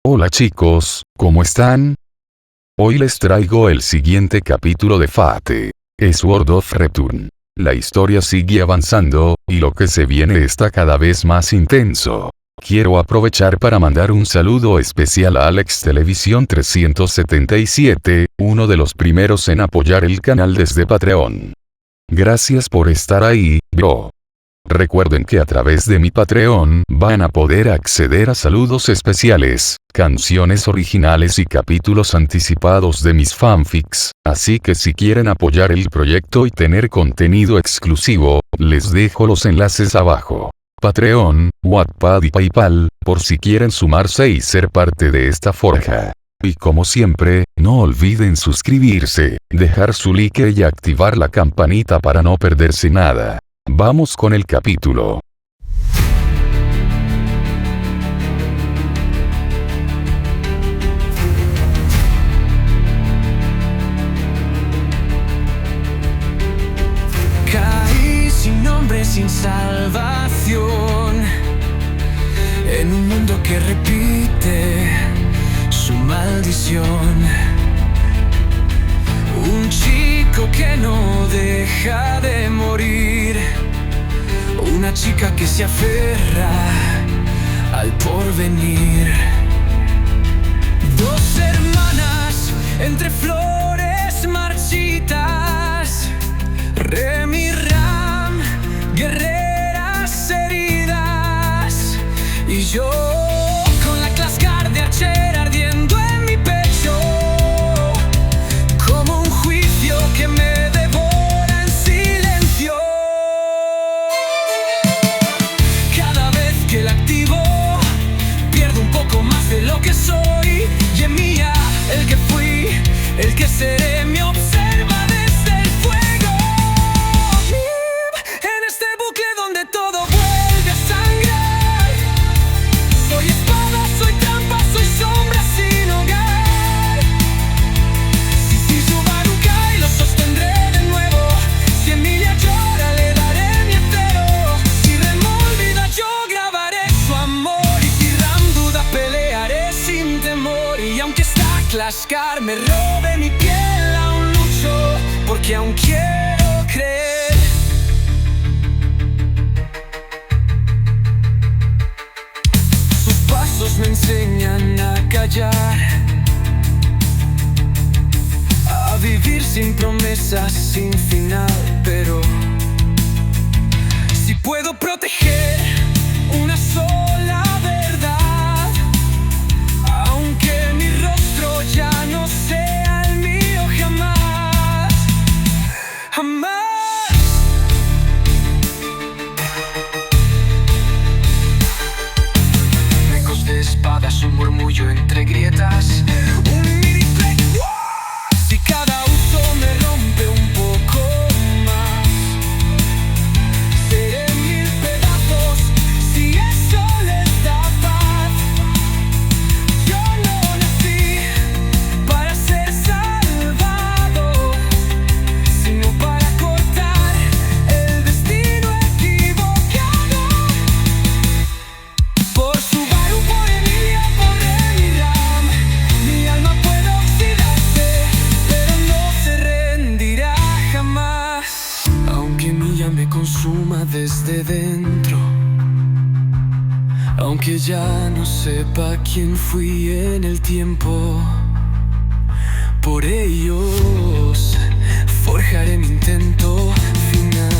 Hola chicos, ¿cómo están? Hoy les traigo el siguiente capítulo de Fate. Sword of Return. La historia sigue avanzando, y lo que se viene está cada vez más intenso. Quiero aprovechar para mandar un saludo especial a Alex Televisión 377, uno de los primeros en apoyar el canal desde Patreon. Gracias por estar ahí, bro. Recuerden que a través de mi Patreon van a poder acceder a saludos especiales, canciones originales y capítulos anticipados de mis fanfics, así que si quieren apoyar el proyecto y tener contenido exclusivo, les dejo los enlaces abajo. Patreon, Wattpad y PayPal, por si quieren sumarse y ser parte de esta forja. Y como siempre, no olviden suscribirse, dejar su like y activar la campanita para no perderse nada. Vamos con el capítulo. Caí sin nombre, sin salvación, en un mundo que repite su maldición. Un chico que no deja de morir, una chica que se aferra al porvenir. Dos hermanas entre flores marchitas, Rem y Ram, guerreras heridas, y yo con la clascar de archer ardiendo en mi pecho, como un juicio que me devora en silencio. Cada vez que la activo, pierdo un poco más de lo que soy, y en mía el que fui, el que seré, me observa desde el fuego. En este bucle donde todo vuelve a sangrar, soy espada, soy trampa, soy sombra sin hogar. Si Subaru cae, lo sostendré de nuevo. Si Emilia llora, le daré mi entero. Si Rem olvida, yo grabaré su amor. Y si Ram duda, pelearé sin temor. Y aunque esta clascar me robe mi piel, aún lucho, porque aún quiero creer. Sus pasos me enseñan a callar, a vivir sin promesas, sin final. Pero si puedo proteger una sola verdad, aunque mi rostro ya no sea el mío jamás, jamás. Ecos de espadas, un murmullo entre grietas, un mini-play. Si cada uso me rompe un poco más, seré mil pedazos. Si eso les da paz, yo no nací para ser salvado, sino para cortar el destino equivocado. Por Subaru, por Emilia, por Rem y Ram, mi alma puede oxidarse, pero no se rendirá jamás. Aunque Emilia me consuma desde dentro, aunque ya no sepa quién fui en el tiempo, por ellos forjaré mi intento final.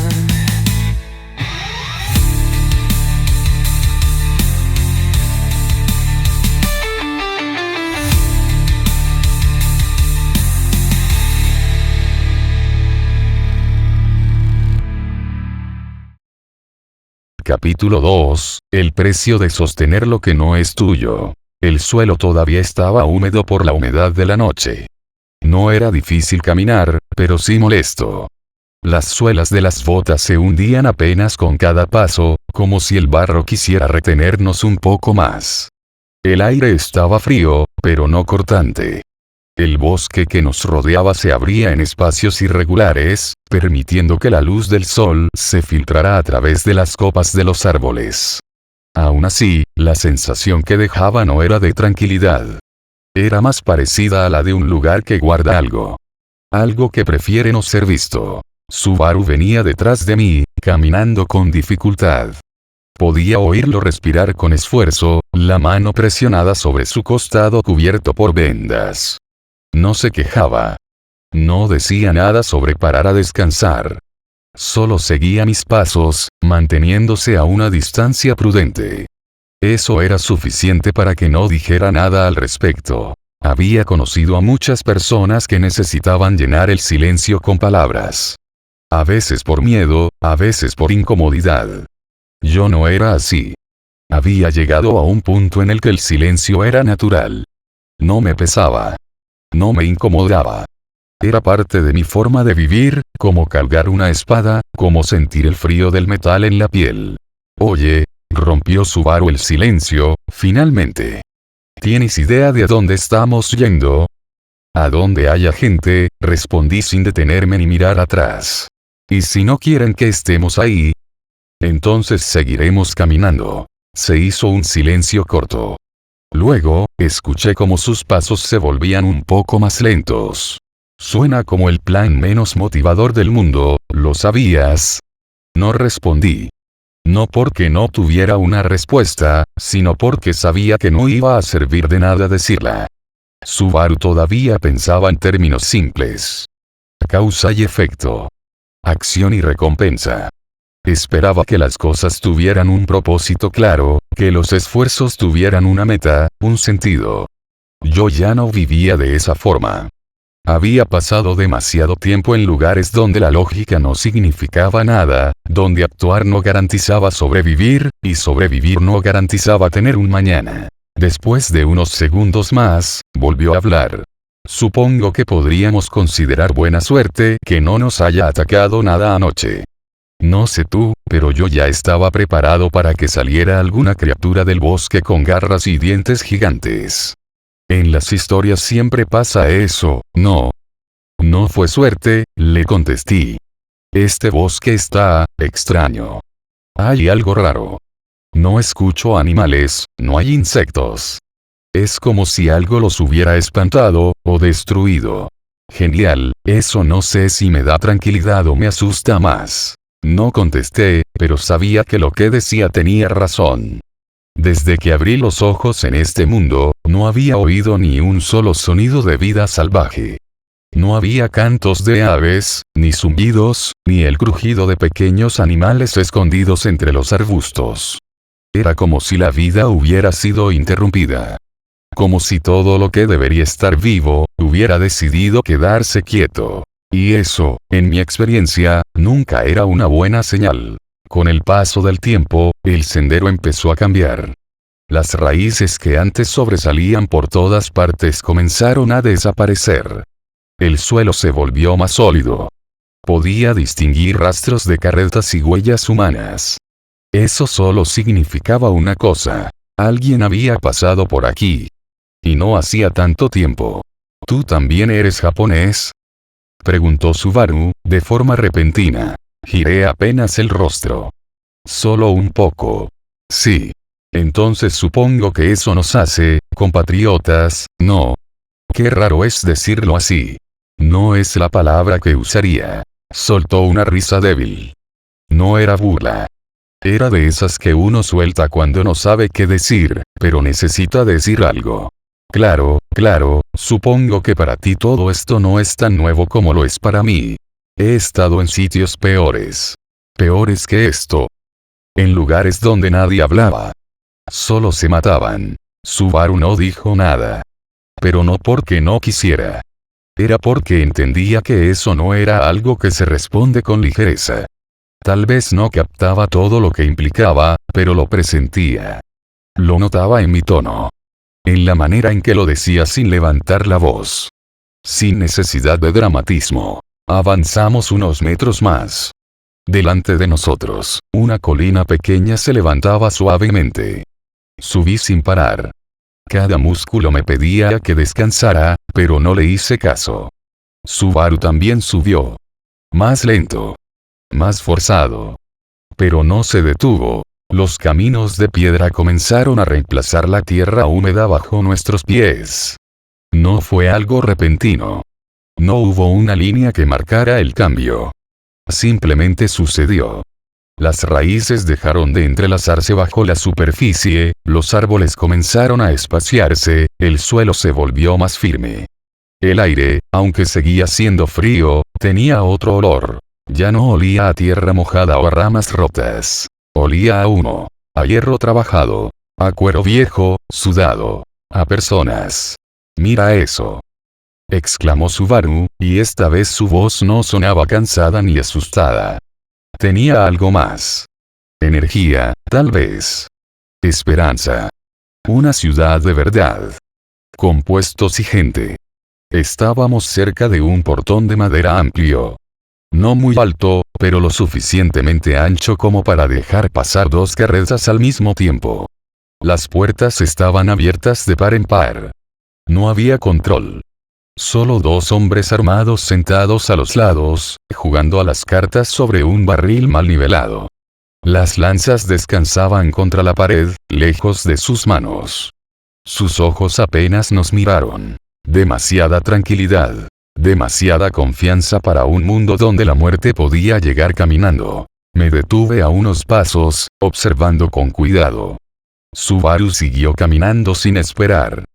Capítulo 2. El precio de sostener lo que no es tuyo. El suelo todavía estaba húmedo por la humedad de la noche. No era difícil caminar, pero sí molesto. Las suelas de las botas se hundían apenas con cada paso, como si el barro quisiera retenernos un poco más. El aire estaba frío, pero no cortante. El bosque que nos rodeaba se abría en espacios irregulares, permitiendo que la luz del sol se filtrara a través de las copas de los árboles. Aún así, la sensación que dejaba no era de tranquilidad. Era más parecida a la de un lugar que guarda algo. Algo que prefiere no ser visto. Subaru venía detrás de mí, caminando con dificultad. Podía oírlo respirar con esfuerzo, la mano presionada sobre su costado cubierto por vendas. No se quejaba. No decía nada sobre parar a descansar. Solo seguía mis pasos, manteniéndose a una distancia prudente. Eso era suficiente para que no dijera nada al respecto. Había conocido a muchas personas que necesitaban llenar el silencio con palabras. A veces por miedo, a veces por incomodidad. Yo no era así. Había llegado a un punto en el que el silencio era natural. No me pesaba. No me incomodaba. Era parte de mi forma de vivir, como cargar una espada, como sentir el frío del metal en la piel. Oye, rompió Subaru el silencio, finalmente. ¿Tienes idea de a dónde estamos yendo? A donde haya gente, respondí sin detenerme ni mirar atrás. ¿Y si no quieren que estemos ahí? Entonces seguiremos caminando. Se hizo un silencio corto. Luego, escuché como sus pasos se volvían un poco más lentos. Suena como el plan menos motivador del mundo, ¿lo sabías? No respondí. No porque no tuviera una respuesta, sino porque sabía que no iba a servir de nada decirla. Subaru todavía pensaba en términos simples. Causa y efecto. Acción y recompensa. Esperaba que las cosas tuvieran un propósito claro, que los esfuerzos tuvieran una meta, un sentido. Yo ya no vivía de esa forma. Había pasado demasiado tiempo en lugares donde la lógica no significaba nada, donde actuar no garantizaba sobrevivir, y sobrevivir no garantizaba tener un mañana. Después de unos segundos más, volvió a hablar. Supongo que podríamos considerar buena suerte que no nos haya atacado nada anoche. No sé tú, pero yo ya estaba preparado para que saliera alguna criatura del bosque con garras y dientes gigantes. En las historias siempre pasa eso, ¿no? No fue suerte, le contesté. Este bosque está extraño. Hay algo raro. No escucho animales, no hay insectos. Es como si algo los hubiera espantado, o destruido. Genial, eso no sé si me da tranquilidad o me asusta más. No contesté, pero sabía que lo que decía tenía razón. Desde que abrí los ojos en este mundo, no había oído ni un solo sonido de vida salvaje. No había cantos de aves, ni zumbidos, ni el crujido de pequeños animales escondidos entre los arbustos. Era como si la vida hubiera sido interrumpida. Como si todo lo que debería estar vivo, hubiera decidido quedarse quieto. Y eso, en mi experiencia, nunca era una buena señal. Con el paso del tiempo, el sendero empezó a cambiar. Las raíces que antes sobresalían por todas partes comenzaron a desaparecer. El suelo se volvió más sólido. Podía distinguir rastros de carretas y huellas humanas. Eso solo significaba una cosa. Alguien había pasado por aquí. Y no hacía tanto tiempo. ¿Tú también eres japonés?, preguntó Subaru, de forma repentina. Giré apenas el rostro. Solo un poco. Sí. Entonces supongo que eso nos hace, compatriotas, ¿no? Qué raro es decirlo así. No es la palabra que usaría. Soltó una risa débil. No era burla. Era de esas que uno suelta cuando no sabe qué decir, pero necesita decir algo. Claro, supongo que para ti todo esto no es tan nuevo como lo es para mí. He estado en sitios peores. Peores que esto. En lugares donde nadie hablaba. Solo se mataban. Subaru no dijo nada. Pero no porque no quisiera. Era porque entendía que eso no era algo que se responde con ligereza. Tal vez no captaba todo lo que implicaba, pero lo presentía. Lo notaba en mi tono. En la manera en que lo decía sin levantar la voz. Sin necesidad de dramatismo. Avanzamos unos metros más. Delante de nosotros, una colina pequeña se levantaba suavemente. Subí sin parar. Cada músculo me pedía que descansara, pero no le hice caso. Subaru también subió. Más lento. Más forzado. Pero no se detuvo. Los caminos de piedra comenzaron a reemplazar la tierra húmeda bajo nuestros pies. No fue algo repentino. No hubo una línea que marcara el cambio. Simplemente sucedió. Las raíces dejaron de entrelazarse bajo la superficie, los árboles comenzaron a espaciarse, el suelo se volvió más firme. El aire, aunque seguía siendo frío, tenía otro olor. Ya no olía a tierra mojada o a ramas rotas. Olía a humo, a hierro trabajado, a cuero viejo, sudado, a personas. «Mira eso», exclamó Subaru, y esta vez su voz no sonaba cansada ni asustada. Tenía algo más. Energía, tal vez. Esperanza. Una ciudad de verdad. Compuestos y gente. Estábamos cerca de un portón de madera amplio. No muy alto, pero lo suficientemente ancho como para dejar pasar 2 carretas al mismo tiempo. Las puertas estaban abiertas de par en par. No había control. Solo 2 hombres armados sentados a los lados, jugando a las cartas sobre un barril mal nivelado. Las lanzas descansaban contra la pared, lejos de sus manos. Sus ojos apenas nos miraron. Demasiada tranquilidad. Demasiada confianza para un mundo donde la muerte podía llegar caminando. Me detuve a unos pasos, observando con cuidado. Subaru siguió caminando sin esperar.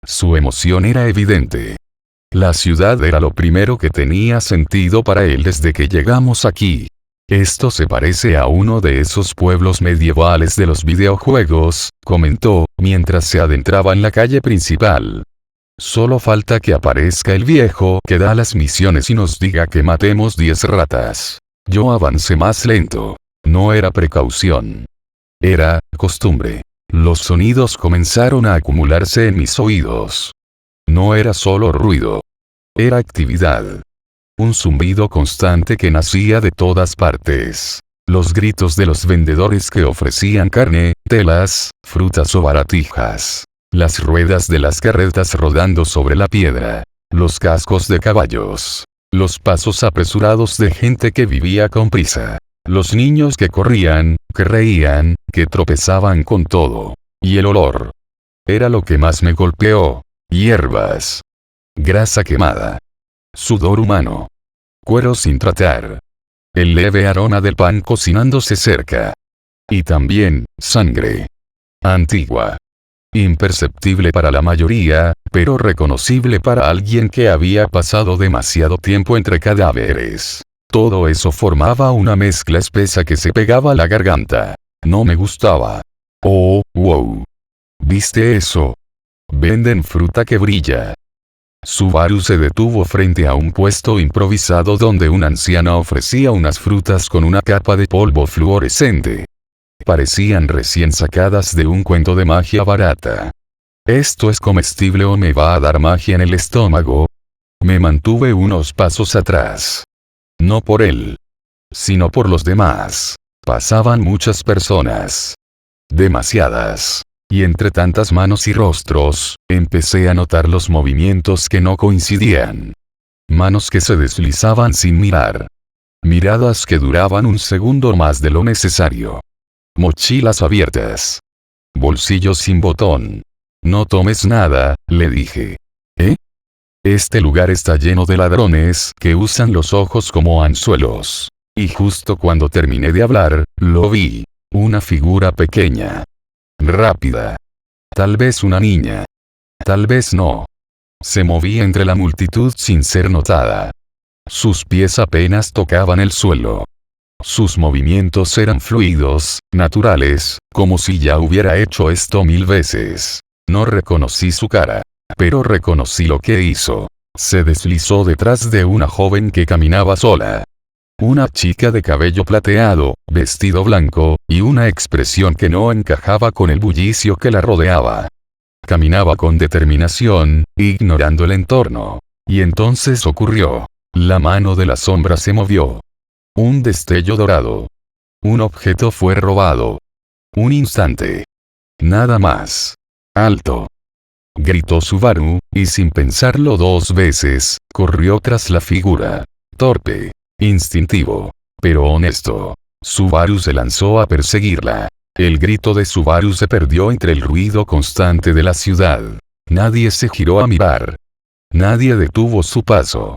Su emoción era evidente. La ciudad era lo primero que tenía sentido para él desde que llegamos aquí. Esto se parece a uno de esos pueblos medievales de los videojuegos, comentó, mientras se adentraba en la calle principal. Solo falta que aparezca el viejo que da las misiones y nos diga que matemos 10 ratas. Yo avancé más lento. No era precaución. Era costumbre. Los sonidos comenzaron a acumularse en mis oídos. No era solo ruido. Era actividad. Un zumbido constante que nacía de todas partes. Los gritos de los vendedores que ofrecían carne, telas, frutas o baratijas. Las ruedas de las carretas rodando sobre la piedra. Los cascos de caballos. Los pasos apresurados de gente que vivía con prisa. Los niños que corrían, que reían, que tropezaban con todo. Y el olor. Era lo que más me golpeó. Hierbas. Grasa quemada. Sudor humano. Cuero sin tratar. El leve aroma del pan cocinándose cerca. Y también, sangre. Antigua. Imperceptible para la mayoría, pero reconocible para alguien que había pasado demasiado tiempo entre cadáveres. Todo eso formaba una mezcla espesa que se pegaba a la garganta. No me gustaba. Oh, wow. ¿Viste eso? Venden fruta que brilla. Subaru se detuvo frente a un puesto improvisado donde una anciana ofrecía unas frutas con una capa de polvo fluorescente. Parecían recién sacadas de un cuento de magia barata. ¿Esto es comestible o me va a dar magia en el estómago? Me mantuve unos pasos atrás. No por él, sino por los demás. Pasaban muchas personas. Demasiadas. Y entre tantas manos y rostros, empecé a notar los movimientos que no coincidían. Manos que se deslizaban sin mirar. Miradas que duraban un segundo más de lo necesario. Mochilas abiertas. Bolsillos sin botón. No tomes nada, le dije. ¿Eh? Este lugar está lleno de ladrones que usan los ojos como anzuelos. Y justo cuando terminé de hablar, lo vi. Una figura pequeña. Rápida. Tal vez una niña. Tal vez no. Se movía entre la multitud sin ser notada. Sus pies apenas tocaban el suelo. Sus movimientos eran fluidos, naturales, como si ya hubiera hecho esto 1000 veces. No reconocí su cara. Pero reconocí lo que hizo. Se deslizó detrás de una joven que caminaba sola. Una chica de cabello plateado, vestido blanco, y una expresión que no encajaba con el bullicio que la rodeaba. Caminaba con determinación, ignorando el entorno. Y entonces ocurrió. La mano de la sombra se movió. Un destello dorado. Un objeto fue robado. Un instante. Nada más. Alto. Gritó Subaru, y sin pensarlo 2 veces, corrió tras la figura. Torpe. Instintivo. Pero honesto. Subaru se lanzó a perseguirla. El grito de Subaru se perdió entre el ruido constante de la ciudad. Nadie se giró a mirar. Nadie detuvo su paso.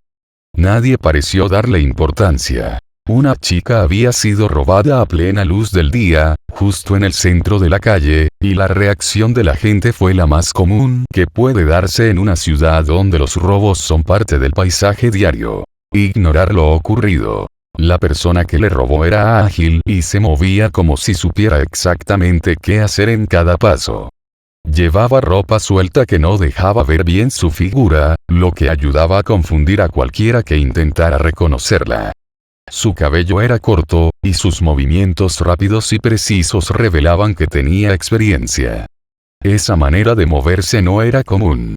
Nadie pareció darle importancia. Una chica había sido robada a plena luz del día, justo en el centro de la calle, y la reacción de la gente fue la más común que puede darse en una ciudad donde los robos son parte del paisaje diario. Ignorar lo ocurrido. La persona que le robó era ágil y se movía como si supiera exactamente qué hacer en cada paso. Llevaba ropa suelta que no dejaba ver bien su figura, lo que ayudaba a confundir a cualquiera que intentara reconocerla. Su cabello era corto, y sus movimientos rápidos y precisos revelaban que tenía experiencia. Esa manera de moverse no era común.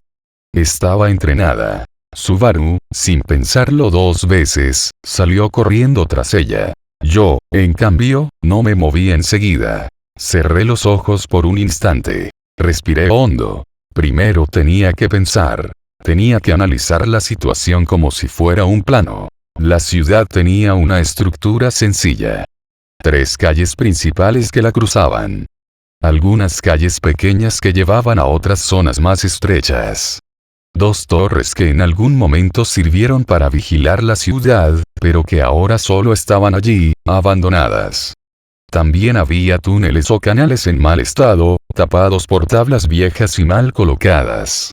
Estaba entrenada. Subaru, sin pensarlo dos veces, salió corriendo tras ella. Yo, en cambio, no me moví enseguida. Cerré los ojos por un instante. Respiré hondo. Primero tenía que pensar. Tenía que analizar la situación como si fuera un plano. La ciudad tenía una estructura sencilla. 3 calles principales que la cruzaban. Algunas calles pequeñas que llevaban a otras zonas más estrechas. 2 torres que en algún momento sirvieron para vigilar la ciudad, pero que ahora solo estaban allí, abandonadas. También había túneles o canales en mal estado, tapados por tablas viejas y mal colocadas.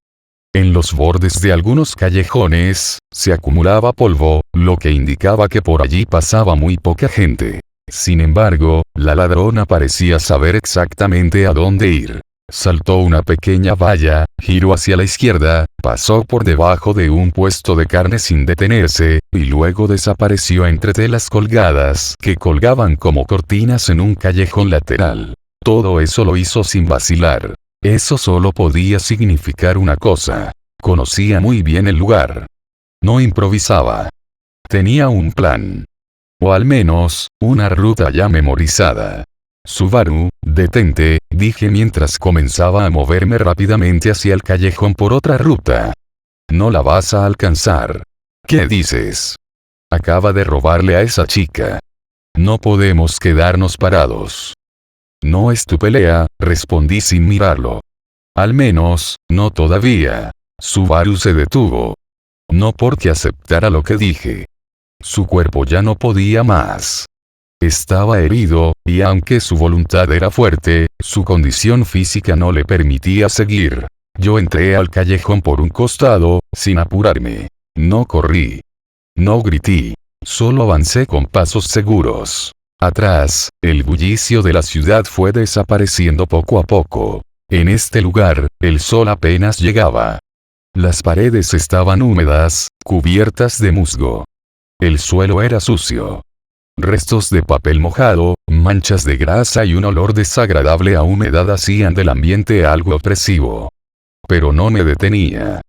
En los bordes de algunos callejones, se acumulaba polvo, lo que indicaba que por allí pasaba muy poca gente. Sin embargo, la ladrona parecía saber exactamente a dónde ir. Saltó una pequeña valla, giró hacia la izquierda, pasó por debajo de un puesto de carne sin detenerse, y luego desapareció entre telas colgadas que colgaban como cortinas en un callejón lateral. Todo eso lo hizo sin vacilar. Eso solo podía significar una cosa. Conocía muy bien el lugar. No improvisaba. Tenía un plan. O al menos, una ruta ya memorizada. Subaru, detente, dije mientras comenzaba a moverme rápidamente hacia el callejón por otra ruta. No la vas a alcanzar. ¿Qué dices? Acaba de robarle a esa chica. No podemos quedarnos parados. No es tu pelea, respondí sin mirarlo. Al menos, no todavía. Subaru se detuvo. No porque aceptara lo que dije. Su cuerpo ya no podía más. Estaba herido, y aunque su voluntad era fuerte, su condición física no le permitía seguir. Yo entré al callejón por un costado, sin apurarme. No corrí. No grité. Solo avancé con pasos seguros. Atrás, el bullicio de la ciudad fue desapareciendo poco a poco. En este lugar, el sol apenas llegaba. Las paredes estaban húmedas, cubiertas de musgo. El suelo era sucio. Restos de papel mojado, manchas de grasa y un olor desagradable a humedad hacían del ambiente algo opresivo. Pero no me detenía.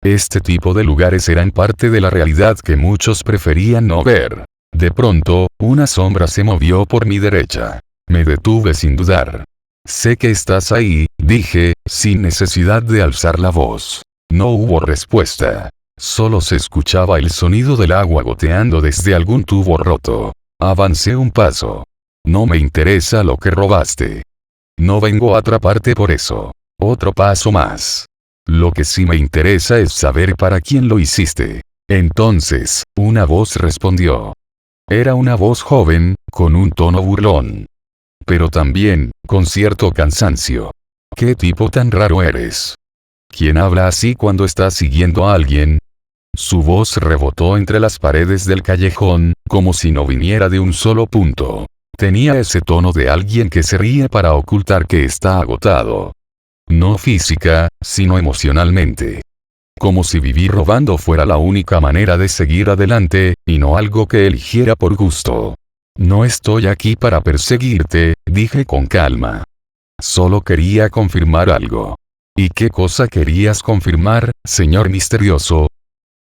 Este tipo de lugares eran parte de la realidad que muchos preferían no ver. De pronto, una sombra se movió por mi derecha. Me detuve sin dudar. Sé que estás ahí, dije, sin necesidad de alzar la voz. No hubo respuesta. Solo se escuchaba el sonido del agua goteando desde algún tubo roto. Avancé un paso. No me interesa lo que robaste. No vengo a atraparte por eso. Otro paso más. Lo que sí me interesa es saber para quién lo hiciste. Entonces, una voz respondió. Era una voz joven, con un tono burlón. Pero también, con cierto cansancio. ¿Qué tipo tan raro eres? ¿Quién habla así cuando está siguiendo a alguien? Su voz rebotó entre las paredes del callejón, como si no viniera de un solo punto. Tenía ese tono de alguien que se ríe para ocultar que está agotado. No física, sino emocionalmente. Como si vivir robando fuera la única manera de seguir adelante, y no algo que eligiera por gusto. No estoy aquí para perseguirte, dije con calma. Solo quería confirmar algo. ¿Y qué cosa querías confirmar, señor misterioso?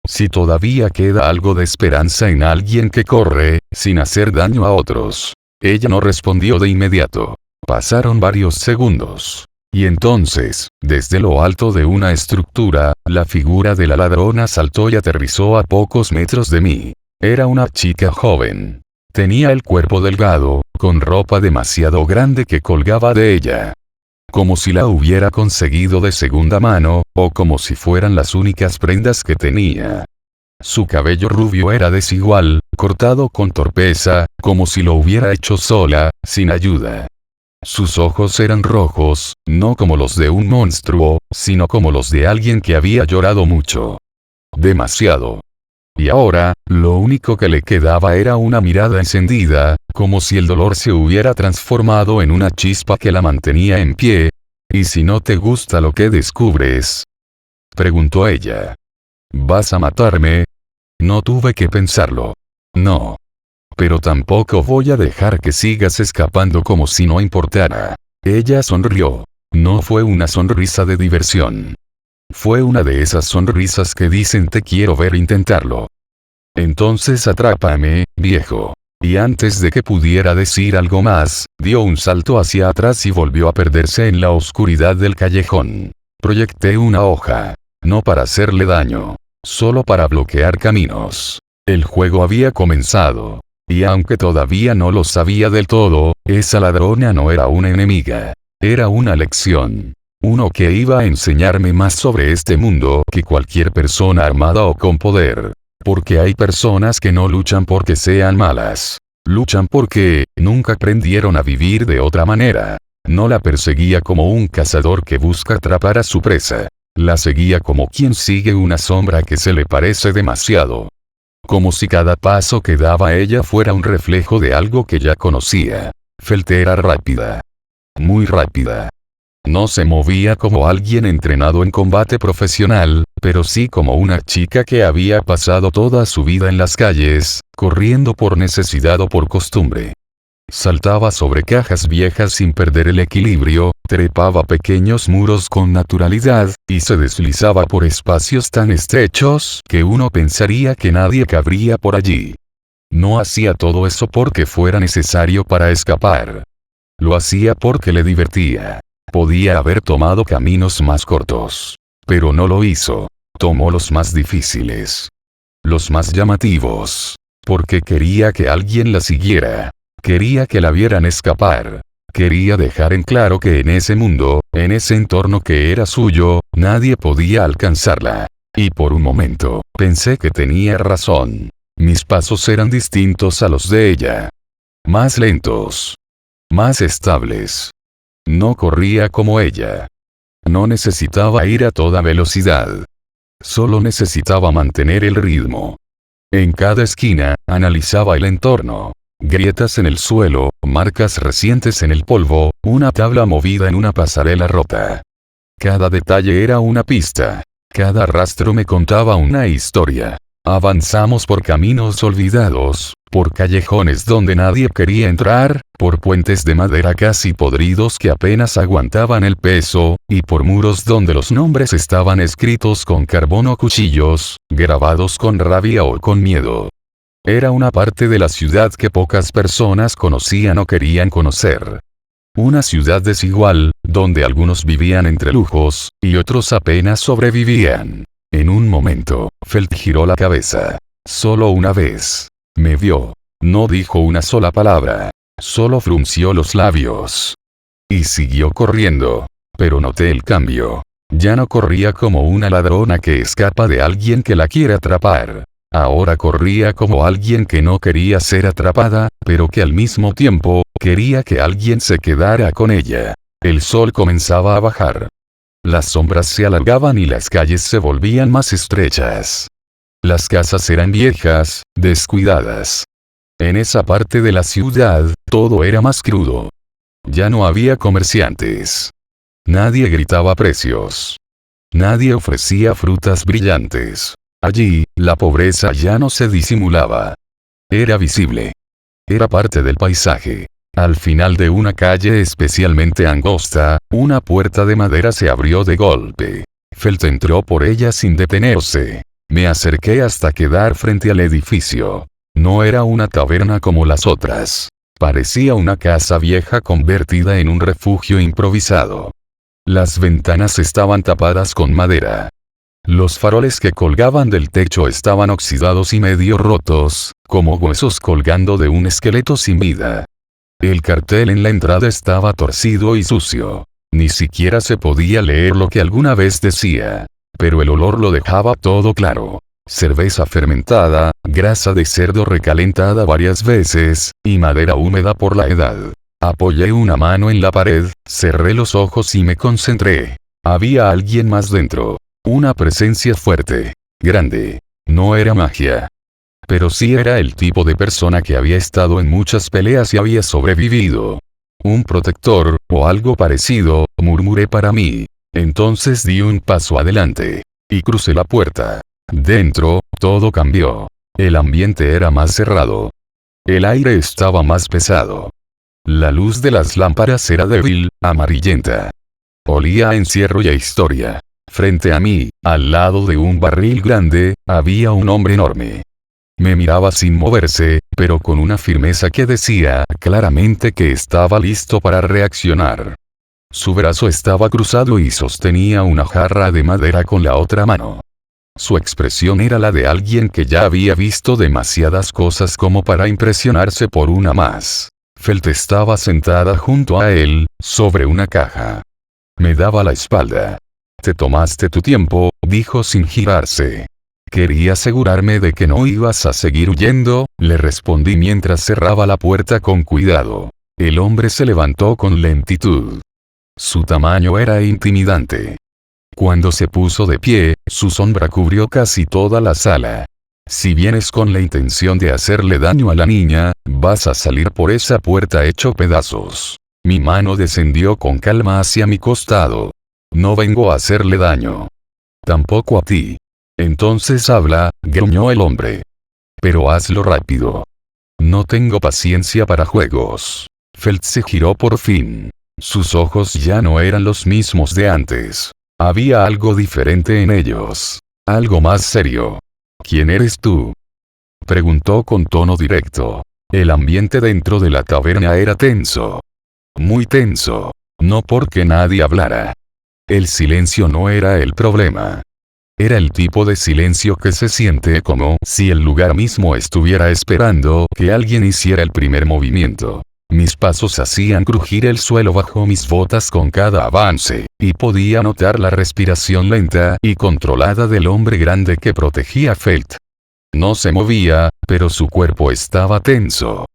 Si todavía queda algo de esperanza en alguien que corre, sin hacer daño a otros. Ella no respondió de inmediato. Pasaron varios segundos. Y entonces, desde lo alto de una estructura, la figura de la ladrona saltó y aterrizó a pocos metros de mí. Era una chica joven. Tenía el cuerpo delgado, con ropa demasiado grande que colgaba de ella. Como si la hubiera conseguido de segunda mano, o como si fueran las únicas prendas que tenía. Su cabello rubio era desigual, cortado con torpeza, como si lo hubiera hecho sola, sin ayuda. Sus ojos eran rojos, no como los de un monstruo, sino como los de alguien que había llorado mucho. Demasiado. Y ahora, lo único que le quedaba era una mirada encendida, como si el dolor se hubiera transformado en una chispa que la mantenía en pie. ¿Y si no te gusta lo que descubres?, preguntó ella. ¿Vas a matarme? No tuve que pensarlo. No. Pero tampoco voy a dejar que sigas escapando como si no importara. Ella sonrió. No fue una sonrisa de diversión. Fue una de esas sonrisas que dicen te quiero ver intentarlo. Entonces atrápame, viejo. Y antes de que pudiera decir algo más, dio un salto hacia atrás y volvió a perderse en la oscuridad del callejón. Proyecté una hoja. No para hacerle daño. Solo para bloquear caminos. El juego había comenzado. Y aunque todavía no lo sabía del todo, esa ladrona no era una enemiga. Era una lección. Uno que iba a enseñarme más sobre este mundo que cualquier persona armada o con poder. Porque hay personas que no luchan porque sean malas. Luchan porque nunca aprendieron a vivir de otra manera. No la perseguía como un cazador que busca atrapar a su presa. La seguía como quien sigue una sombra que se le parece demasiado. Como si cada paso que daba ella fuera un reflejo de algo que ya conocía. Felt era rápida. Muy rápida. No se movía como alguien entrenado en combate profesional, pero sí como una chica que había pasado toda su vida en las calles, corriendo por necesidad o por costumbre. Saltaba sobre cajas viejas sin perder el equilibrio, trepaba pequeños muros con naturalidad, y se deslizaba por espacios tan estrechos que uno pensaría que nadie cabría por allí. No hacía todo eso porque fuera necesario para escapar. Lo hacía porque le divertía. Podía haber tomado caminos más cortos. Pero no lo hizo. Tomó los más difíciles. Los más llamativos. Porque quería que alguien la siguiera. Quería que la vieran escapar. Quería dejar en claro que en ese mundo, en ese entorno que era suyo, nadie podía alcanzarla. Y por un momento, pensé que tenía razón. Mis pasos eran distintos a los de ella. Más lentos. Más estables. No corría como ella. No necesitaba ir a toda velocidad. Solo necesitaba mantener el ritmo. En cada esquina, analizaba el entorno. Grietas en el suelo, marcas recientes en el polvo, una tabla movida en una pasarela rota. Cada detalle era una pista. Cada rastro me contaba una historia. Avanzamos por caminos olvidados, por callejones donde nadie quería entrar, por puentes de madera casi podridos que apenas aguantaban el peso, y por muros donde los nombres estaban escritos con carbón o cuchillos, grabados con rabia o con miedo. Era una parte de la ciudad que pocas personas conocían o querían conocer. Una ciudad desigual, donde algunos vivían entre lujos, y otros apenas sobrevivían. En un momento, Felt giró la cabeza. Solo una vez. Me vio. No dijo una sola palabra. Solo frunció los labios. Y siguió corriendo. Pero noté el cambio. Ya no corría como una ladrona que escapa de alguien que la quiere atrapar. Ahora corría como alguien que no quería ser atrapada, pero que al mismo tiempo, quería que alguien se quedara con ella. El sol comenzaba a bajar. Las sombras se alargaban y las calles se volvían más estrechas. Las casas eran viejas, descuidadas. En esa parte de la ciudad, todo era más crudo. Ya no había comerciantes. Nadie gritaba precios. Nadie ofrecía frutas brillantes. Allí, la pobreza ya no se disimulaba. Era visible. Era parte del paisaje. Al final de una calle especialmente angosta, una puerta de madera se abrió de golpe. Felt entró por ella sin detenerse. Me acerqué hasta quedar frente al edificio. No era una taberna como las otras. Parecía una casa vieja convertida en un refugio improvisado. Las ventanas estaban tapadas con madera. Los faroles que colgaban del techo estaban oxidados y medio rotos, como huesos colgando de un esqueleto sin vida. El cartel en la entrada estaba torcido y sucio. Ni siquiera se podía leer lo que alguna vez decía. Pero el olor lo dejaba todo claro. Cerveza fermentada, grasa de cerdo recalentada varias veces, y madera húmeda por la edad. Apoyé una mano en la pared, cerré los ojos y me concentré. Había alguien más dentro. Una presencia fuerte. Grande. No era magia. Pero sí era el tipo de persona que había estado en muchas peleas y había sobrevivido. Un protector, o algo parecido, murmuré para mí. Entonces di un paso adelante. Y crucé la puerta. Dentro, todo cambió. El ambiente era más cerrado. El aire estaba más pesado. La luz de las lámparas era débil, amarillenta. Olía a encierro y a historia. Frente a mí, al lado de un barril grande, había un hombre enorme. Me miraba sin moverse, pero con una firmeza que decía claramente que estaba listo para reaccionar. Su brazo estaba cruzado y sostenía una jarra de madera con la otra mano. Su expresión era la de alguien que ya había visto demasiadas cosas como para impresionarse por una más. Felt estaba sentada junto a él, sobre una caja. Me daba la espalda. «Te tomaste tu tiempo», dijo sin girarse. «Quería asegurarme de que no ibas a seguir huyendo», le respondí mientras cerraba la puerta con cuidado. El hombre se levantó con lentitud. Su tamaño era intimidante. Cuando se puso de pie, su sombra cubrió casi toda la sala. «Si vienes con la intención de hacerle daño a la niña, vas a salir por esa puerta hecho pedazos». Mi mano descendió con calma hacia mi costado. «No vengo a hacerle daño. Tampoco a ti». «Entonces habla», gruñó el hombre. «Pero hazlo rápido. No tengo paciencia para juegos». Felt se giró por fin. Sus ojos ya no eran los mismos de antes. Había algo diferente en ellos. Algo más serio. «¿Quién eres tú?», preguntó con tono directo. El ambiente dentro de la taberna era tenso. Muy tenso. No porque nadie hablara. El silencio no era el problema. Era el tipo de silencio que se siente como si el lugar mismo estuviera esperando que alguien hiciera el primer movimiento. Mis pasos hacían crujir el suelo bajo mis botas con cada avance, y podía notar la respiración lenta y controlada del hombre grande que protegía a Felt. No se movía, pero su cuerpo estaba tenso.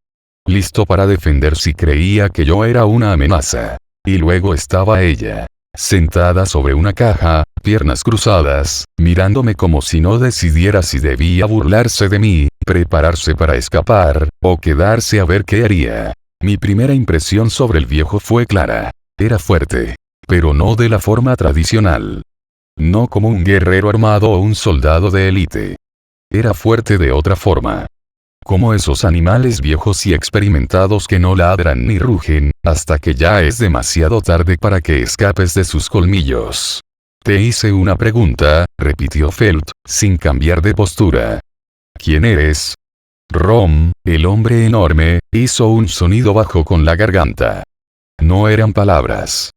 Listo para defender si creía que yo era una amenaza. Y luego estaba ella. Sentada sobre una caja, piernas cruzadas, mirándome como si no decidiera si debía burlarse de mí, prepararse para escapar, o quedarse a ver qué haría. Mi primera impresión sobre el viejo fue clara. Era fuerte. Pero no de la forma tradicional. No como un guerrero armado o un soldado de élite. Era fuerte de otra forma. Como esos animales viejos y experimentados que no ladran ni rugen, hasta que ya es demasiado tarde para que escapes de sus colmillos. «Te hice una pregunta», repitió Felt, sin cambiar de postura. «¿Quién eres?». Rom, el hombre enorme, hizo un sonido bajo con la garganta. No eran palabras.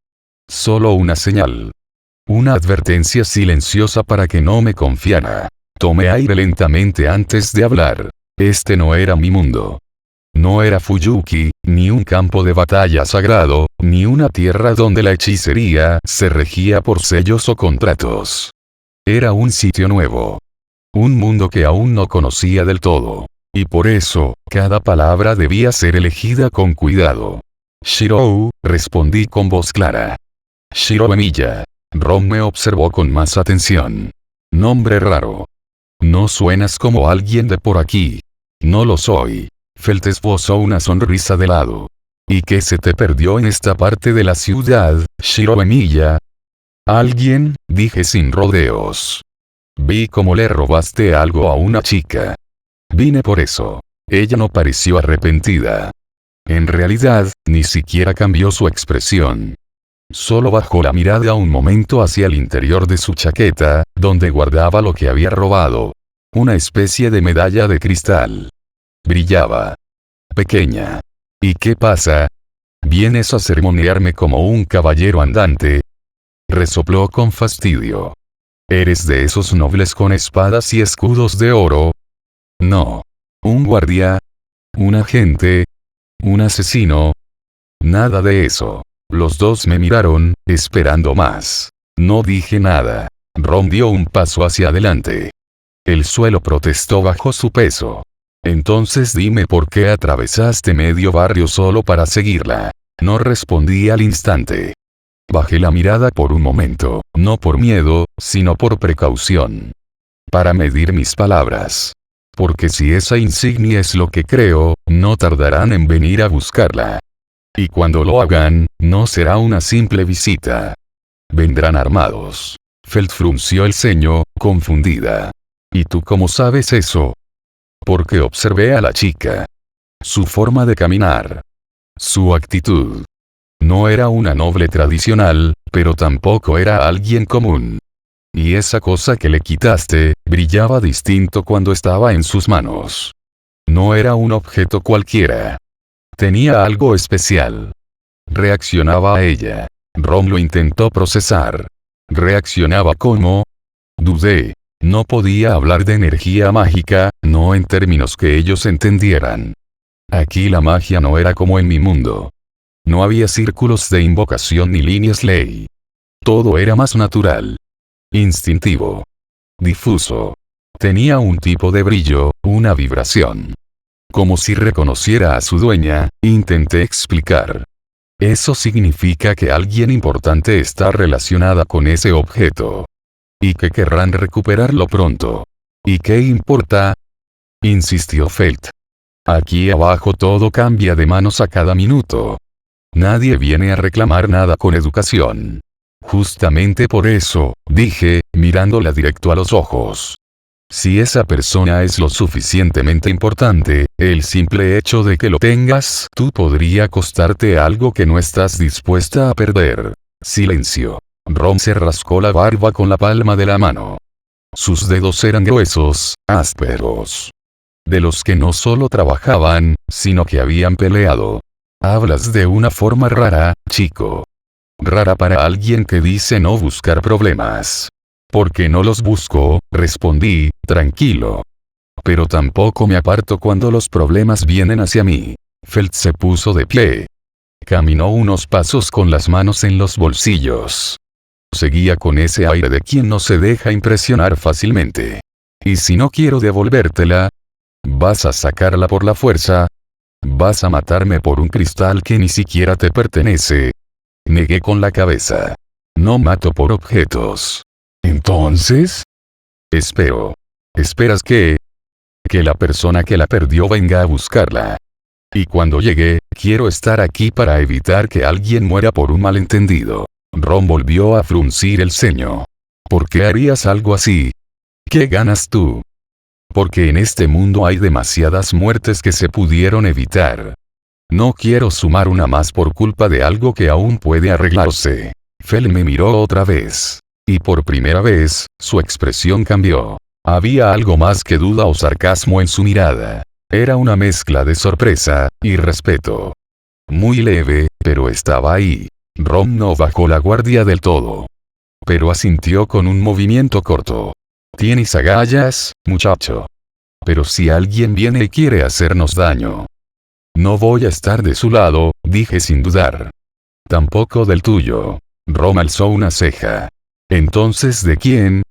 Solo una señal. Una advertencia silenciosa para que no me confiara. Tomé aire lentamente antes de hablar. Este no era mi mundo. No era Fuyuki, ni un campo de batalla sagrado, ni una tierra donde la hechicería se regía por sellos o contratos. Era un sitio nuevo. Un mundo que aún no conocía del todo. Y por eso, cada palabra debía ser elegida con cuidado. «Shirou», respondí con voz clara. «Shirou Emiya». Rom me observó con más atención. «Nombre raro. No suenas como alguien de por aquí». «No lo soy». Felt esbozó una sonrisa de lado. «¿Y qué se te perdió en esta parte de la ciudad, Shirou Emiya?». «Alguien», dije sin rodeos. «Vi cómo le robaste algo a una chica. Vine por eso». Ella no pareció arrepentida. En realidad, ni siquiera cambió su expresión. Solo bajó la mirada un momento hacia el interior de su chaqueta, donde guardaba lo que había robado. Una especie de medalla de cristal. Brillaba. Pequeña. «¿Y qué pasa? ¿Vienes a sermonearme como un caballero andante?». Resopló con fastidio. «¿Eres de esos nobles con espadas y escudos de oro?». «No. ¿Un guardia? ¿Un agente? ¿Un asesino?». Nada de eso. Los dos me miraron, esperando más. No dije nada. Ron dio un paso hacia adelante. El suelo protestó bajo su peso. Entonces dime por qué atravesaste medio barrio solo para seguirla. No respondí al instante. Bajé la mirada por un momento, no por miedo, sino por precaución. Para medir mis palabras. Porque si esa insignia es lo que creo, no tardarán en venir a buscarla. Y cuando lo hagan, no será una simple visita. Vendrán armados. Felt frunció el ceño, confundida. ¿Y tú cómo sabes eso? Porque observé a la chica. Su forma de caminar. Su actitud. No era una noble tradicional, pero tampoco era alguien común. Y esa cosa que le quitaste, brillaba distinto cuando estaba en sus manos. No era un objeto cualquiera. Tenía algo especial. Reaccionaba a ella. Ron lo intentó procesar. ¿Reaccionaba cómo? Dudé. No podía hablar de energía mágica, no en términos que ellos entendieran. Aquí la magia no era como en mi mundo. No había círculos de invocación ni líneas ley. Todo era más natural. Instintivo. Difuso. Tenía un tipo de brillo, una vibración. Como si reconociera a su dueña, intenté explicar. Eso significa que alguien importante está relacionada con ese objeto. Y que querrán recuperarlo pronto. ¿Y qué importa? Insistió Felt. Aquí abajo todo cambia de manos a cada minuto. Nadie viene a reclamar nada con educación. Justamente por eso, dije, mirándola directo a los ojos. Si esa persona es lo suficientemente importante, el simple hecho de que lo tengas tú podría costarte algo que no estás dispuesta a perder. Silencio. Ron se rascó la barba con la palma de la mano. Sus dedos eran gruesos, ásperos. De los que no solo trabajaban, sino que habían peleado. Hablas de una forma rara, chico. Rara para alguien que dice no buscar problemas. Porque no los busco, respondí, tranquilo. Pero tampoco me aparto cuando los problemas vienen hacia mí. Felt se puso de pie. Caminó unos pasos con las manos en los bolsillos. Seguía con ese aire de quien no se deja impresionar fácilmente. ¿Y si no quiero devolvértela? ¿Vas a sacarla por la fuerza? ¿Vas a matarme por un cristal que ni siquiera te pertenece? Negué con la cabeza. No mato por objetos. ¿Entonces? Espero. ¿Esperas qué? Que la persona que la perdió venga a buscarla. Y cuando llegue, quiero estar aquí para evitar que alguien muera por un malentendido. Ron volvió a fruncir el ceño. ¿Por qué harías algo así? ¿Qué ganas tú? Porque en este mundo hay demasiadas muertes que se pudieron evitar. No quiero sumar una más por culpa de algo que aún puede arreglarse. Fel me miró otra vez. Y por primera vez, su expresión cambió. Había algo más que duda o sarcasmo en su mirada. Era una mezcla de sorpresa y respeto. Muy leve, pero estaba ahí. Ron no bajó la guardia del todo. Pero asintió con un movimiento corto. Tienes agallas, muchacho. Pero si alguien viene y quiere hacernos daño. No voy a estar de su lado, dije sin dudar. Tampoco del tuyo. Ron alzó una ceja. Entonces, ¿de quién?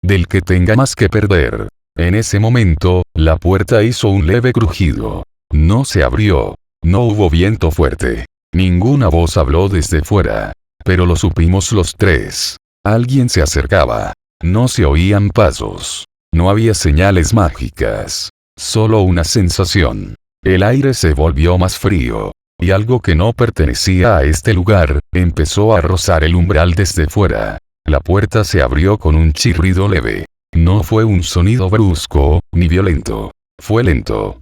Del que tenga más que perder. En ese momento, la puerta hizo un leve crujido. No se abrió. No hubo viento fuerte. Ninguna voz habló desde fuera. Pero lo supimos los tres. Alguien se acercaba. No se oían pasos. No había señales mágicas. Solo una sensación. El aire se volvió más frío. Y algo que no pertenecía a este lugar, empezó a rozar el umbral desde fuera. La puerta se abrió con un chirrido leve. No fue un sonido brusco, ni violento. Fue lento.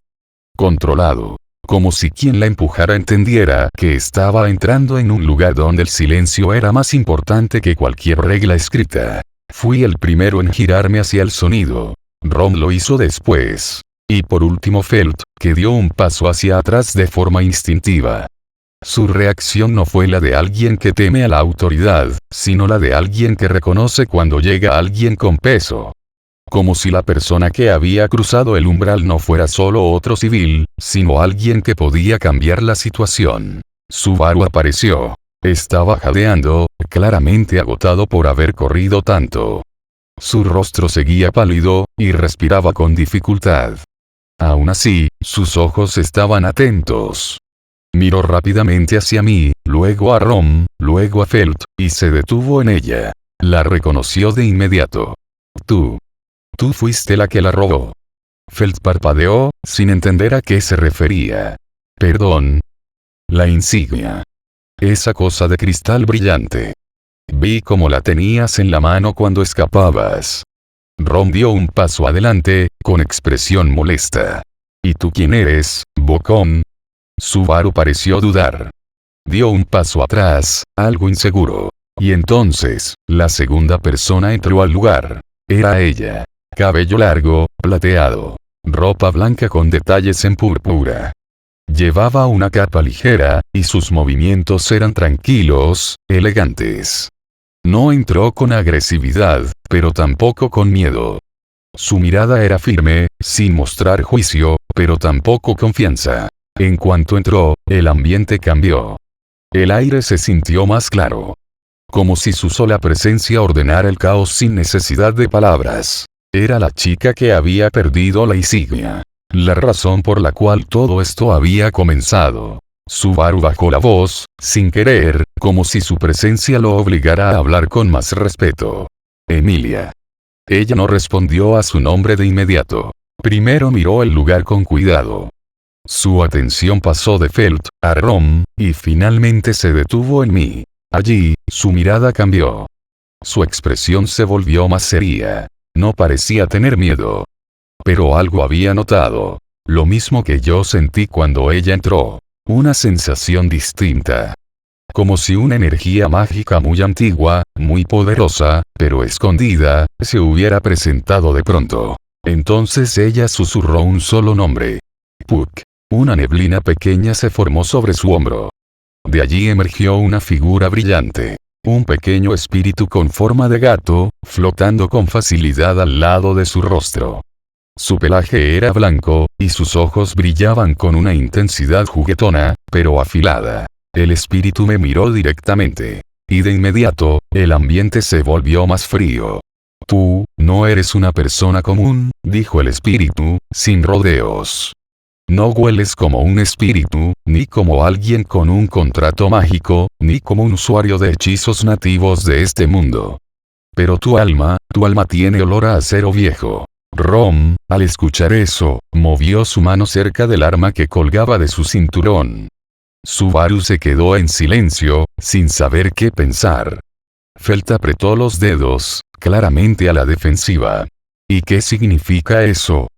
Controlado. Como si quien la empujara entendiera que estaba entrando en un lugar donde el silencio era más importante que cualquier regla escrita. Fui el primero en girarme hacia el sonido. Ron lo hizo después. Y por último Felt, que dio un paso hacia atrás de forma instintiva. Su reacción no fue la de alguien que teme a la autoridad, sino la de alguien que reconoce cuando llega alguien con peso. Como si la persona que había cruzado el umbral no fuera solo otro civil, sino alguien que podía cambiar la situación. Subaru apareció. Estaba jadeando, claramente agotado por haber corrido tanto. Su rostro seguía pálido, y respiraba con dificultad. Aún así, sus ojos estaban atentos. Miró rápidamente hacia mí, luego a Rom, luego a Felt, y se detuvo en ella. La reconoció de inmediato. Tú fuiste la que la robó. Felt parpadeó, sin entender a qué se refería. Perdón. La insignia. Esa cosa de cristal brillante. Vi cómo la tenías en la mano cuando escapabas. Rom dio un paso adelante, con expresión molesta. ¿Y tú quién eres, bocón? Subaru pareció dudar. Dio un paso atrás, algo inseguro. Y entonces, la segunda persona entró al lugar. Era ella. Cabello largo, plateado. Ropa blanca con detalles en púrpura. Llevaba una capa ligera, y sus movimientos eran tranquilos, elegantes. No entró con agresividad, pero tampoco con miedo. Su mirada era firme, sin mostrar juicio, pero tampoco confianza. En cuanto entró, el ambiente cambió. El aire se sintió más claro. Como si su sola presencia ordenara el caos sin necesidad de palabras. Era la chica que había perdido la insignia. La razón por la cual todo esto había comenzado. Subaru bajó la voz, sin querer, como si su presencia lo obligara a hablar con más respeto. Emilia. Ella no respondió a su nombre de inmediato. Primero miró el lugar con cuidado. Su atención pasó de Felt a Rom, y finalmente se detuvo en mí. Allí, su mirada cambió. Su expresión se volvió más seria. No parecía tener miedo. Pero algo había notado. Lo mismo que yo sentí cuando ella entró. Una sensación distinta. Como si una energía mágica muy antigua, muy poderosa, pero escondida, se hubiera presentado de pronto. Entonces ella susurró un solo nombre. Puck. Una neblina pequeña se formó sobre su hombro. De allí emergió una figura brillante. Un pequeño espíritu con forma de gato, flotando con facilidad al lado de su rostro. Su pelaje era blanco, y sus ojos brillaban con una intensidad juguetona, pero afilada. El espíritu me miró directamente. Y de inmediato, el ambiente se volvió más frío. Tú, no eres una persona común, dijo el espíritu, sin rodeos. No hueles como un espíritu, ni como alguien con un contrato mágico, ni como un usuario de hechizos nativos de este mundo. Pero tu alma tiene olor a acero viejo. Rom, al escuchar eso, movió su mano cerca del arma que colgaba de su cinturón. Subaru se quedó en silencio, sin saber qué pensar. Felt apretó los dedos, claramente a la defensiva. ¿Y qué significa eso?,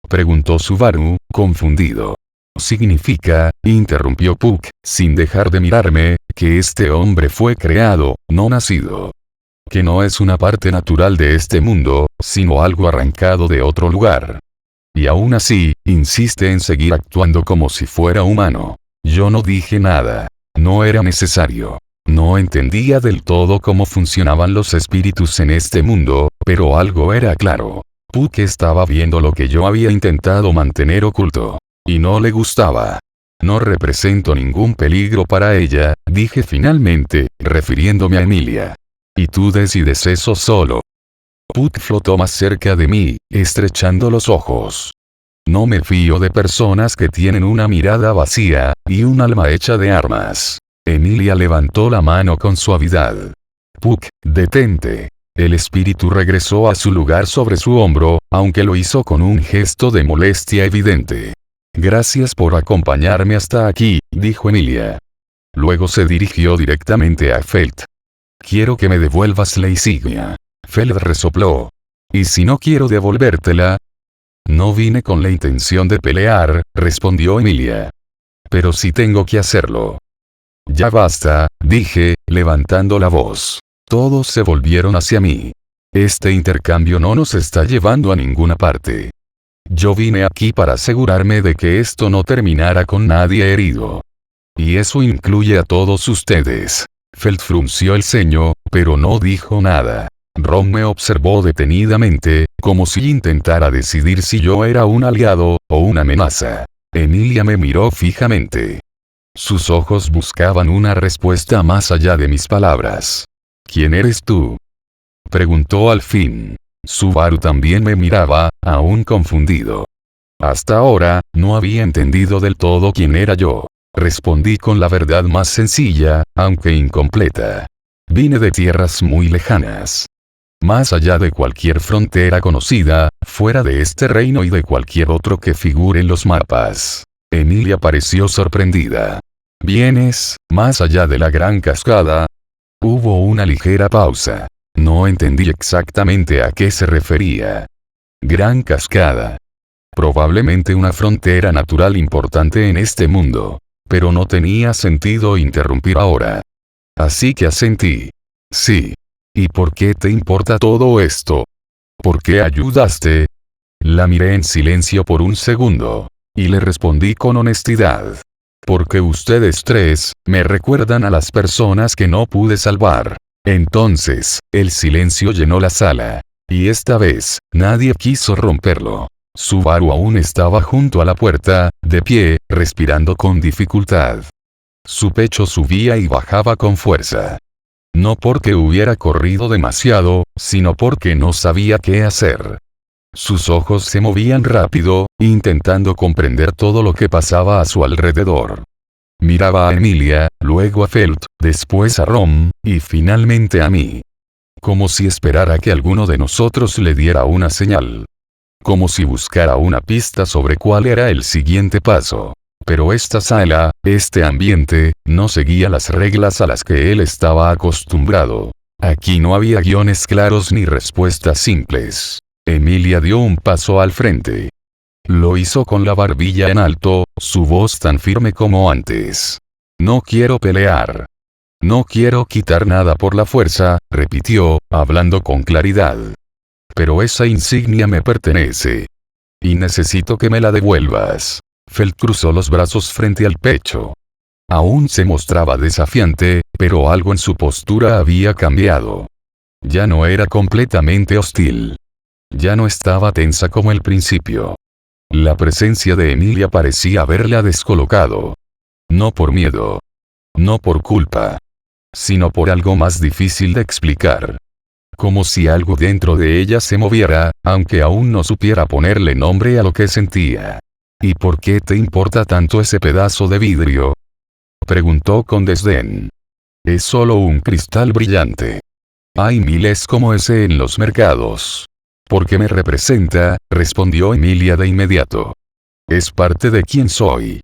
preguntó Subaru, confundido. Significa, interrumpió Puck, sin dejar de mirarme, que este hombre fue creado, no nacido. Que no es una parte natural de este mundo, sino algo arrancado de otro lugar. Y aún así, insiste en seguir actuando como si fuera humano. Yo no dije nada. No era necesario. No entendía del todo cómo funcionaban los espíritus en este mundo, pero algo era claro. Puck estaba viendo lo que yo había intentado mantener oculto. Y no le gustaba. No represento ningún peligro para ella, dije finalmente, refiriéndome a Emilia. Y tú decides eso solo. Puck flotó más cerca de mí, estrechando los ojos. No me fío de personas que tienen una mirada vacía, y un alma hecha de armas. Emilia levantó la mano con suavidad. Puck, detente. El espíritu regresó a su lugar sobre su hombro, aunque lo hizo con un gesto de molestia evidente. Gracias por acompañarme hasta aquí, dijo Emilia. Luego se dirigió directamente a Felt. Quiero que me devuelvas la insignia. Felt resopló. ¿Y si no quiero devolvértela? No vine con la intención de pelear, respondió Emilia. Pero sí tengo que hacerlo. Ya basta, dije, levantando la voz. Todos se volvieron hacia mí. Este intercambio no nos está llevando a ninguna parte. Yo vine aquí para asegurarme de que esto no terminara con nadie herido. Y eso incluye a todos ustedes. Felt frunció el ceño, pero no dijo nada. Rom me observó detenidamente, como si intentara decidir si yo era un aliado, o una amenaza. Emilia me miró fijamente. Sus ojos buscaban una respuesta más allá de mis palabras. ¿Quién eres tú?, preguntó al fin. Subaru también me miraba, aún confundido. Hasta ahora, no había entendido del todo quién era yo. Respondí con la verdad más sencilla, aunque incompleta. Vine de tierras muy lejanas. Más allá de cualquier frontera conocida, fuera de este reino y de cualquier otro que figure en los mapas. Emilia pareció sorprendida. ¿Vienes, más allá de la gran cascada? Hubo una ligera pausa. No entendí exactamente a qué se refería. Gran cascada. Probablemente una frontera natural importante en este mundo. Pero no tenía sentido interrumpir ahora. Así que asentí. Sí. ¿Y por qué te importa todo esto? ¿Por qué ayudaste? La miré en silencio por un segundo. Y le respondí con honestidad. Porque ustedes tres, me recuerdan a las personas que no pude salvar. Entonces, el silencio llenó la sala. Y esta vez, nadie quiso romperlo. Subaru aún estaba junto a la puerta, de pie, respirando con dificultad. Su pecho subía y bajaba con fuerza. No porque hubiera corrido demasiado, sino porque no sabía qué hacer. Sus ojos se movían rápido, intentando comprender todo lo que pasaba a su alrededor. Miraba a Emilia, luego a Felt, después a Rom, y finalmente a mí. Como si esperara que alguno de nosotros le diera una señal. Como si buscara una pista sobre cuál era el siguiente paso. Pero esta sala, este ambiente, no seguía las reglas a las que él estaba acostumbrado. Aquí no había guiones claros ni respuestas simples. Emilia dio un paso al frente. Lo hizo con la barbilla en alto, su voz tan firme como antes. No quiero pelear. No quiero quitar nada por la fuerza, repitió, hablando con claridad. Pero esa insignia me pertenece. Y necesito que me la devuelvas. Felt cruzó los brazos frente al pecho. Aún se mostraba desafiante, pero algo en su postura había cambiado. Ya no era completamente hostil. Ya no estaba tensa como al principio. La presencia de Emilia parecía haberla descolocado. No por miedo. No por culpa. Sino por algo más difícil de explicar. Como si algo dentro de ella se moviera, aunque aún no supiera ponerle nombre a lo que sentía. ¿Y por qué te importa tanto ese pedazo de vidrio?, preguntó con desdén. Es solo un cristal brillante. Hay miles como ese en los mercados. Porque me representa, respondió Emilia de inmediato. Es parte de quién soy.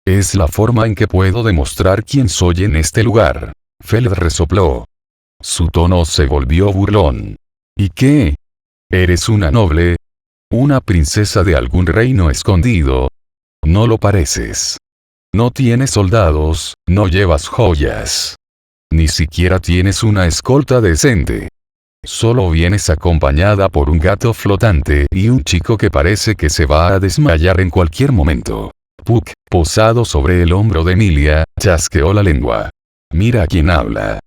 Es la forma en que puedo demostrar quién soy en este lugar. Felt resopló. Su tono se volvió burlón. ¿Y qué? ¿Eres una noble? ¿Una princesa de algún reino escondido? No lo pareces. No tienes soldados, no llevas joyas. Ni siquiera tienes una escolta decente. Solo vienes acompañada por un gato flotante y un chico que parece que se va a desmayar en cualquier momento. Puck, posado sobre el hombro de Emilia, chasqueó la lengua. Mira a quién habla.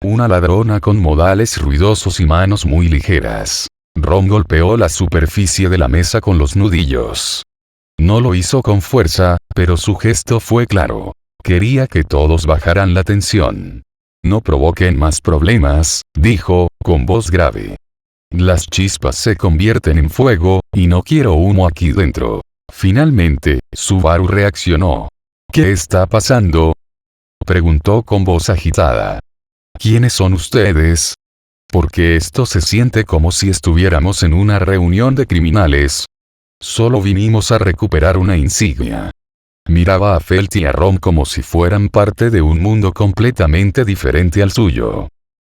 Una ladrona con modales ruidosos y manos muy ligeras. Ron golpeó la superficie de la mesa con los nudillos. No lo hizo con fuerza, pero su gesto fue claro. Quería que todos bajaran la tensión. No provoquen más problemas, dijo, con voz grave. Las chispas se convierten en fuego, y no quiero humo aquí dentro. Finalmente, Subaru reaccionó. ¿Qué está pasando?, preguntó con voz agitada. ¿Quiénes son ustedes? Porque esto se siente como si estuviéramos en una reunión de criminales. Solo vinimos a recuperar una insignia. Miraba a Felt y a Rom como si fueran parte de un mundo completamente diferente al suyo.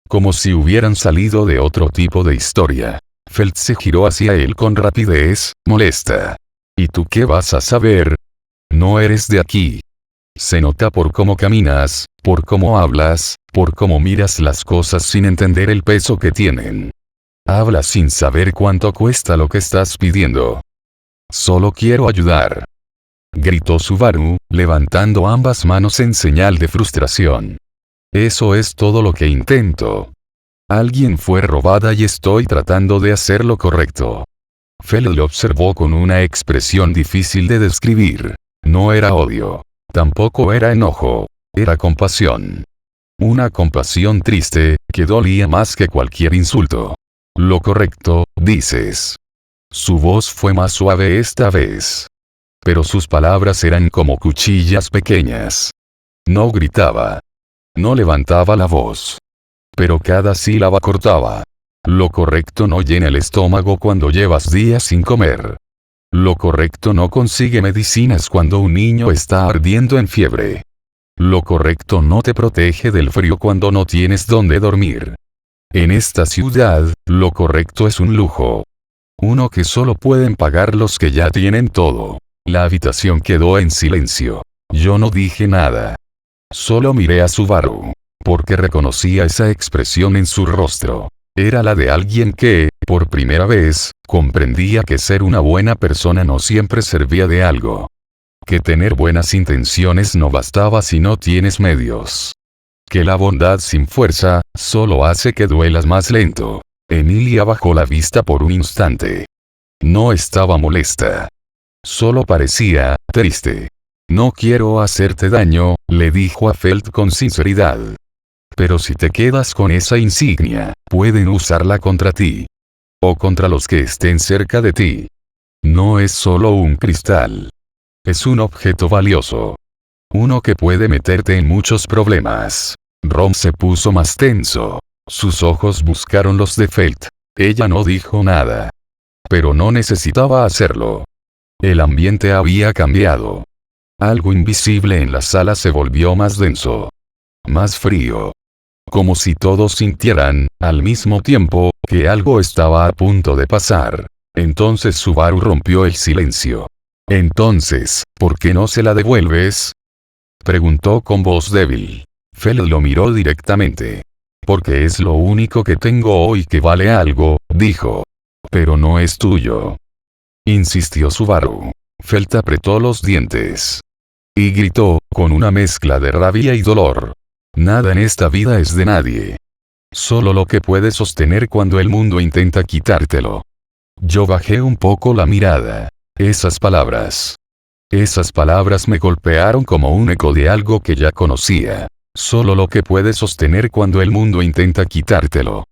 Como si hubieran salido de otro tipo de historia. Felt se giró hacia él con rapidez, molesta. ¿Y tú qué vas a saber? No eres de aquí. Se nota por cómo caminas, por cómo hablas, por cómo miras las cosas sin entender el peso que tienen. Hablas sin saber cuánto cuesta lo que estás pidiendo. Solo quiero ayudar. Gritó Subaru, levantando ambas manos en señal de frustración. Eso es todo lo que intento. Alguien fue robada y estoy tratando de hacer lo correcto. Felt lo observó con una expresión difícil de describir. No era odio. Tampoco era enojo. Era compasión. Una compasión triste, que dolía más que cualquier insulto. Lo correcto, dices. Su voz fue más suave esta vez. Pero sus palabras eran como cuchillas pequeñas. No gritaba. No levantaba la voz. Pero cada sílaba cortaba. Lo correcto no llena el estómago cuando llevas días sin comer. Lo correcto no consigue medicinas cuando un niño está ardiendo en fiebre. Lo correcto no te protege del frío cuando no tienes dónde dormir. En esta ciudad, lo correcto es un lujo. Uno que solo pueden pagar los que ya tienen todo. La habitación quedó en silencio. Yo no dije nada. Solo miré a Subaru. Porque reconocía esa expresión en su rostro. Era la de alguien que, por primera vez, comprendía que ser una buena persona no siempre servía de algo. Que tener buenas intenciones no bastaba si no tienes medios. Que la bondad sin fuerza, solo hace que duelas más lento. Emilia bajó la vista por un instante. No estaba molesta. Solo parecía triste. No quiero hacerte daño, le dijo a Felt con sinceridad. Pero si te quedas con esa insignia, pueden usarla contra ti. O contra los que estén cerca de ti. No es solo un cristal. Es un objeto valioso. Uno que puede meterte en muchos problemas. Rom se puso más tenso. Sus ojos buscaron los de Felt. Ella no dijo nada. Pero no necesitaba hacerlo. El ambiente había cambiado. Algo invisible en la sala se volvió más denso. Más frío. Como si todos sintieran, al mismo tiempo, que algo estaba a punto de pasar. Entonces Subaru rompió el silencio. Entonces, ¿por qué no se la devuelves? Preguntó con voz débil. Felt lo miró directamente. Porque es lo único que tengo hoy que vale algo, dijo. Pero no es tuyo. Insistió Subaru. Felt apretó los dientes. Y gritó, con una mezcla de rabia y dolor. Nada en esta vida es de nadie. Solo lo que puedes sostener cuando el mundo intenta quitártelo. Yo bajé un poco la mirada. Esas palabras me golpearon como un eco de algo que ya conocía. Solo lo que puedes sostener cuando el mundo intenta quitártelo.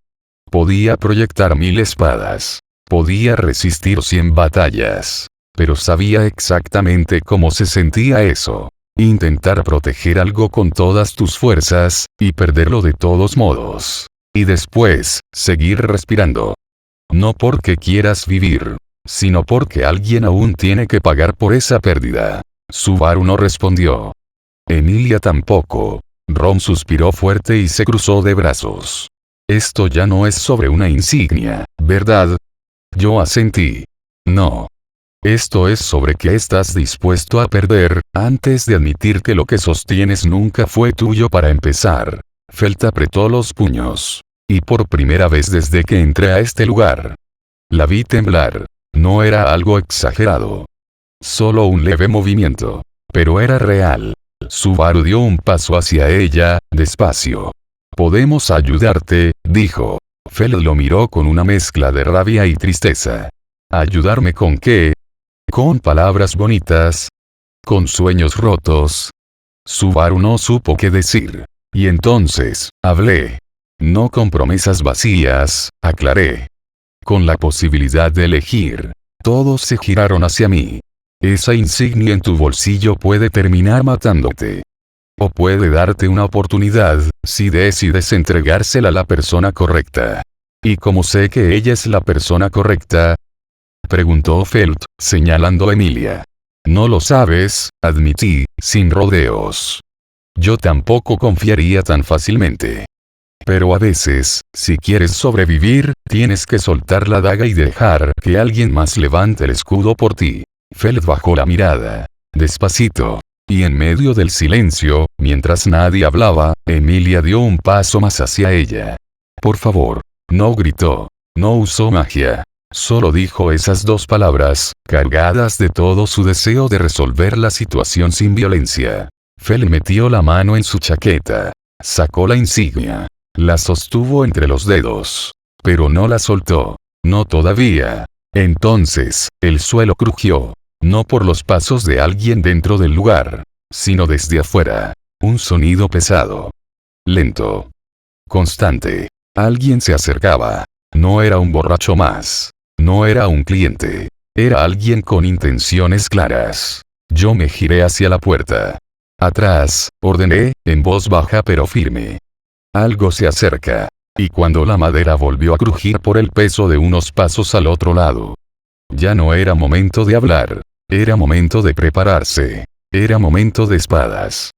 Podía proyectar 1000 espadas. Podía resistir 100 batallas. Pero sabía exactamente cómo se sentía eso. Intentar proteger algo con todas tus fuerzas, y perderlo de todos modos. Y después, seguir respirando. No porque quieras vivir, sino porque alguien aún tiene que pagar por esa pérdida. Subaru no respondió. Emilia tampoco. Rom suspiró fuerte y se cruzó de brazos. Esto ya no es sobre una insignia, ¿verdad? Yo asentí. No. Esto es sobre qué estás dispuesto a perder, antes de admitir que lo que sostienes nunca fue tuyo para empezar. Felt apretó los puños. Y por primera vez desde que entré a este lugar. La vi temblar. No era algo exagerado. Solo un leve movimiento. Pero era real. Subaru dio un paso hacia ella, despacio. «Podemos ayudarte», dijo. Felt lo miró con una mezcla de rabia y tristeza. ¿Ayudarme con qué? ¿Con palabras bonitas? ¿Con sueños rotos? Subaru no supo qué decir. Y entonces, hablé. No con promesas vacías, aclaré. Con la posibilidad de elegir. Todos se giraron hacia mí. Esa insignia en tu bolsillo puede terminar matándote. O puede darte una oportunidad, si decides entregársela a la persona correcta. ¿Y cómo sé que ella es la persona correcta?, preguntó Felt, señalando a Emilia. No lo sabes, admití, sin rodeos. Yo tampoco confiaría tan fácilmente. Pero a veces, si quieres sobrevivir, tienes que soltar la daga y dejar que alguien más levante el escudo por ti. Felt bajó la mirada. Despacito. Y en medio del silencio, mientras nadie hablaba, Emilia dio un paso más hacia ella. Por favor. No gritó. No usó magia. Solo dijo esas dos palabras, cargadas de todo su deseo de resolver la situación sin violencia. Felt metió la mano en su chaqueta. Sacó la insignia. La sostuvo entre los dedos. Pero no la soltó. No todavía. Entonces, el suelo crujió. No por los pasos de alguien dentro del lugar. sino desde afuera. Un sonido pesado. Lento. Constante. Alguien se acercaba. No era un borracho más. No era un cliente. Era alguien con intenciones claras. Yo me giré hacia la puerta. Atrás, ordené, en voz baja pero firme. Algo se acerca. Y cuando la madera volvió a crujir por el peso de unos pasos al otro lado. Ya no era momento de hablar. Era momento de prepararse. Era momento de espadas.